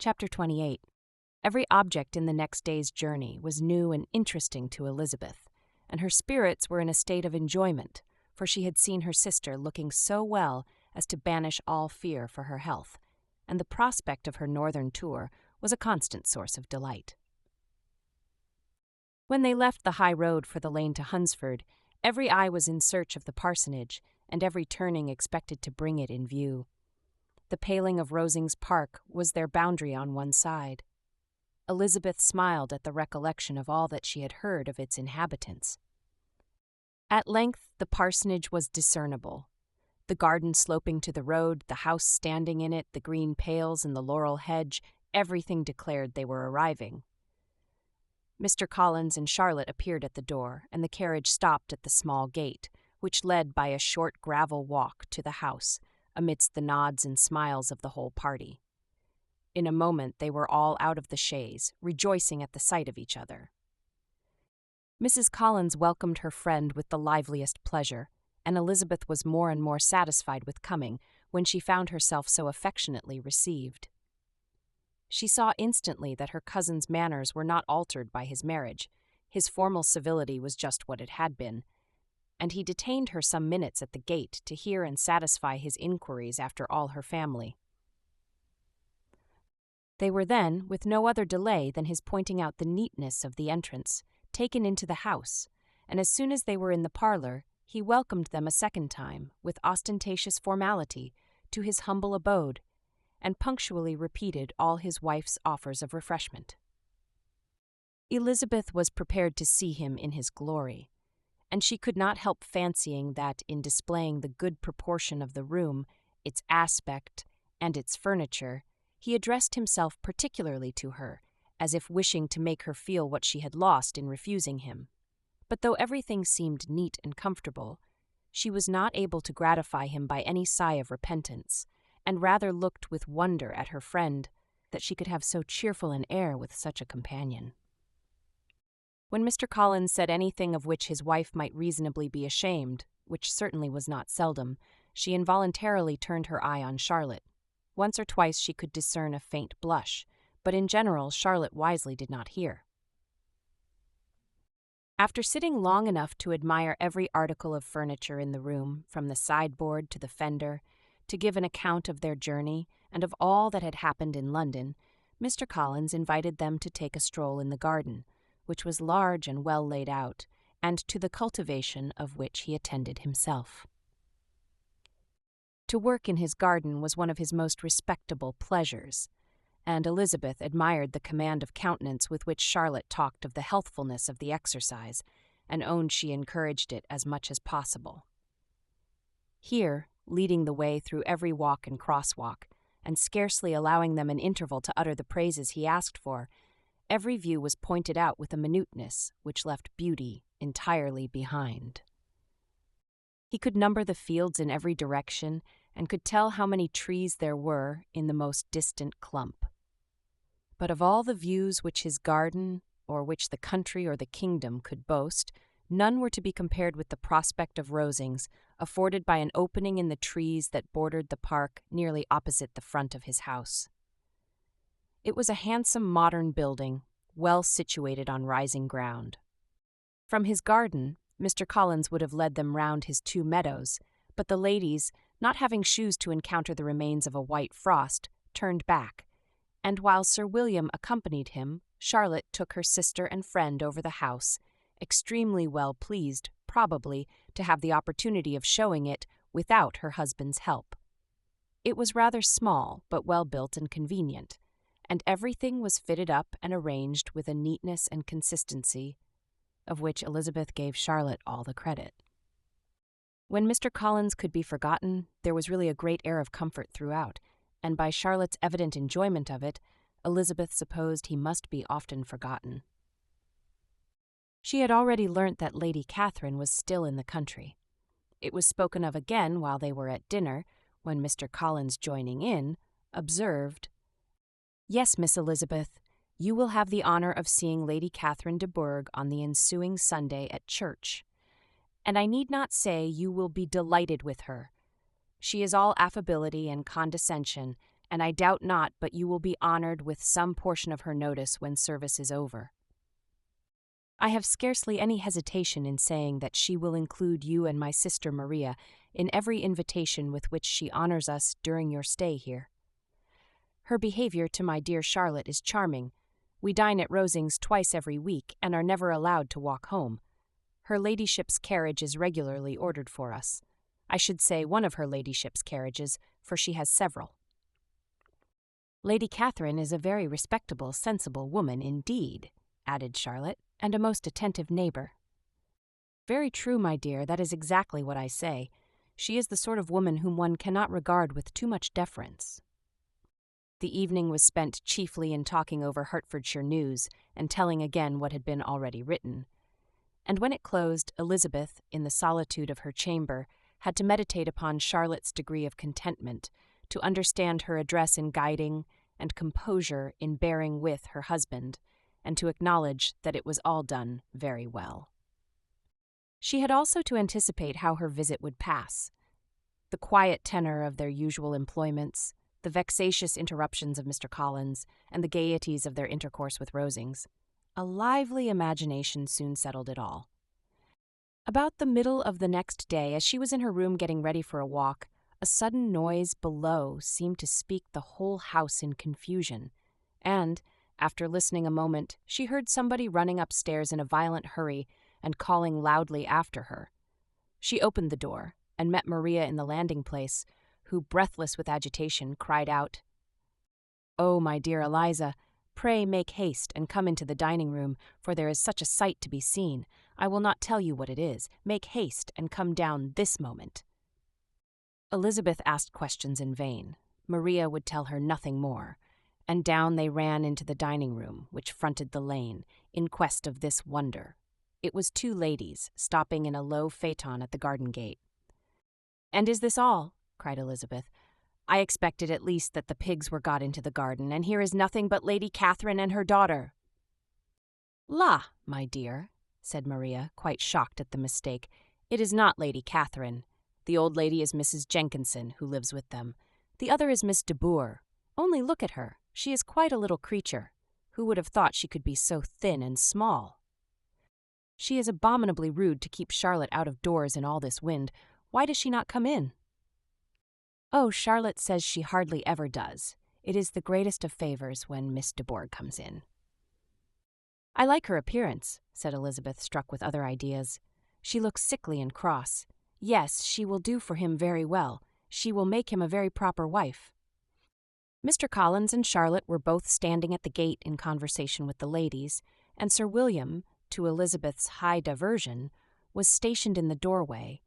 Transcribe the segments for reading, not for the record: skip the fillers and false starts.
Chapter 28. Every object in the next day's journey was new and interesting to Elizabeth, and her spirits were in a state of enjoyment, for she had seen her sister looking so well as to banish all fear for her health, and the prospect of her northern tour was a constant source of delight. When they left the high road for the lane to Hunsford, every eye was in search of the parsonage, and every turning expected to bring it in view. The paling of Rosings Park was their boundary on one side. Elizabeth smiled at the recollection of all that she had heard of its inhabitants. At length the parsonage was discernible. The garden sloping to the road, the house standing in it, the green pales and the laurel hedge, everything declared they were arriving. Mr. Collins and Charlotte appeared at the door, and the carriage stopped at the small gate, which led by a short gravel walk to the house, amidst the nods and smiles of the whole party. In a moment they were all out of the chaise, rejoicing at the sight of each other. Mrs. Collins welcomed her friend with the liveliest pleasure, and Elizabeth was more and more satisfied with coming when she found herself so affectionately received. She saw instantly that her cousin's manners were not altered by his marriage. His formal civility was just what it had been, and he detained her some minutes at the gate to hear and satisfy his inquiries after all her family. They were then, with no other delay than his pointing out the neatness of the entrance, taken into the house, and as soon as they were in the parlor, he welcomed them a second time, with ostentatious formality, to his humble abode, and punctually repeated all his wife's offers of refreshment. Elizabeth was prepared to see him in his glory, and she could not help fancying that in displaying the good proportion of the room, its aspect, and its furniture, he addressed himself particularly to her, as if wishing to make her feel what she had lost in refusing him. But though everything seemed neat and comfortable, she was not able to gratify him by any sigh of repentance, and rather looked with wonder at her friend that she could have so cheerful an air with such a companion. When Mr. Collins said anything of which his wife might reasonably be ashamed, which certainly was not seldom, she involuntarily turned her eye on Charlotte. Once or twice she could discern a faint blush, but in general Charlotte wisely did not hear. After sitting long enough to admire every article of furniture in the room, from the sideboard to the fender, to give an account of their journey and of all that had happened in London, Mr. Collins invited them to take a stroll in the garden, which was large and well laid out, and to the cultivation of which he attended himself. To work in his garden was one of his most respectable pleasures, and Elizabeth admired the command of countenance with which Charlotte talked of the healthfulness of the exercise, and owned she encouraged it as much as possible. Here, leading the way through every walk and crosswalk, and scarcely allowing them an interval to utter the praises he asked for, every view was pointed out with a minuteness which left beauty entirely behind. He could number the fields in every direction, and could tell how many trees there were in the most distant clump. But of all the views which his garden, or which the country or the kingdom could boast, none were to be compared with the prospect of Rosings, afforded by an opening in the trees that bordered the park nearly opposite the front of his house. It was a handsome modern building, well situated on rising ground. From his garden, Mr. Collins would have led them round his 2 meadows, but the ladies, not having shoes to encounter the remains of a white frost, turned back, and while Sir William accompanied him, Charlotte took her sister and friend over the house, extremely well pleased, probably, to have the opportunity of showing it without her husband's help. It was rather small, but well built and convenient, and everything was fitted up and arranged with a neatness and consistency of which Elizabeth gave Charlotte all the credit. When Mr. Collins could be forgotten, there was really a great air of comfort throughout, and by Charlotte's evident enjoyment of it, Elizabeth supposed he must be often forgotten. She had already learnt that Lady Catherine was still in the country. It was spoken of again while they were at dinner, when Mr. Collins, joining in, observed, "Yes, Miss Elizabeth, you will have the honour of seeing Lady Catherine de Bourgh on the ensuing Sunday at church, and I need not say you will be delighted with her. She is all affability and condescension, and I doubt not but you will be honored with some portion of her notice when service is over. I have scarcely any hesitation in saying that she will include you and my sister Maria in every invitation with which she honors us during your stay here. Her behavior to my dear Charlotte is charming. We dine at Rosings twice every week and are never allowed to walk home. Her ladyship's carriage is regularly ordered for us. I should say one of her ladyship's carriages, for she has several. Lady Catherine is a very respectable, sensible woman indeed, added Charlotte, and a most attentive neighbor. Very true, my dear, that is exactly what I say. She is the sort of woman whom one cannot regard with too much deference. The evening was spent chiefly in talking over Hertfordshire news and telling again what had been already written. And when it closed, Elizabeth, in the solitude of her chamber, had to meditate upon Charlotte's degree of contentment, to understand her address in guiding and composure in bearing with her husband, and to acknowledge that it was all done very well. She had also to anticipate how her visit would pass. The quiet tenor of their usual employments, the vexatious interruptions of Mr. Collins, and the gaieties of their intercourse with Rosings. A lively imagination soon settled it all. About the middle of the next day, as she was in her room getting ready for a walk, a sudden noise below seemed to speak the whole house in confusion, and, after listening a moment, she heard somebody running upstairs in a violent hurry and calling loudly after her. She opened the door and met Maria in the landing-place, who, breathless with agitation, cried out, "Oh, my dear Eliza, pray make haste and come into the dining-room, for there is such a sight to be seen. I will not tell you what it is. Make haste and come down this moment." Elizabeth asked questions in vain. Maria would tell her nothing more, and down they ran into the dining-room, which fronted the lane, in quest of this wonder. It was two ladies, stopping in a low phaeton at the garden gate. "And is this all?" cried Elizabeth. "I expected at least that the pigs were got into the garden, and here is nothing but Lady Catherine and her daughter." "La, my dear," said Maria, quite shocked at the mistake, "it is not Lady Catherine. The old lady is Mrs. Jenkinson, who lives with them. The other is Miss de Bourgh. Only look at her. She is quite a little creature. Who would have thought she could be so thin and small? She is abominably rude to keep Charlotte out of doors in all this wind. Why does she not come in?" "Oh, Charlotte says she hardly ever does. It is the greatest of favors when Miss de Bourgh comes in." "I like her appearance," said Elizabeth, struck with other ideas. "She looks sickly and cross. Yes, she will do for him very well. She will make him a very proper wife." Mr. Collins and Charlotte were both standing at the gate in conversation with the ladies, and Sir William, to Elizabeth's high diversion, was stationed in the doorway,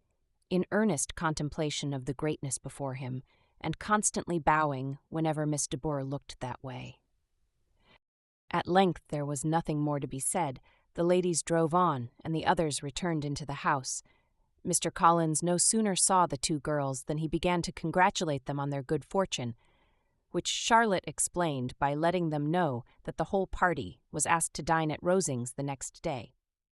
in earnest contemplation of the greatness before him, and constantly bowing whenever Miss de Bourgh looked that way. At length there was nothing more to be said. The ladies drove on, and the others returned into the house. Mr. Collins no sooner saw the two girls than he began to congratulate them on their good fortune, which Charlotte explained by letting them know that the whole party was asked to dine at Rosings the next day.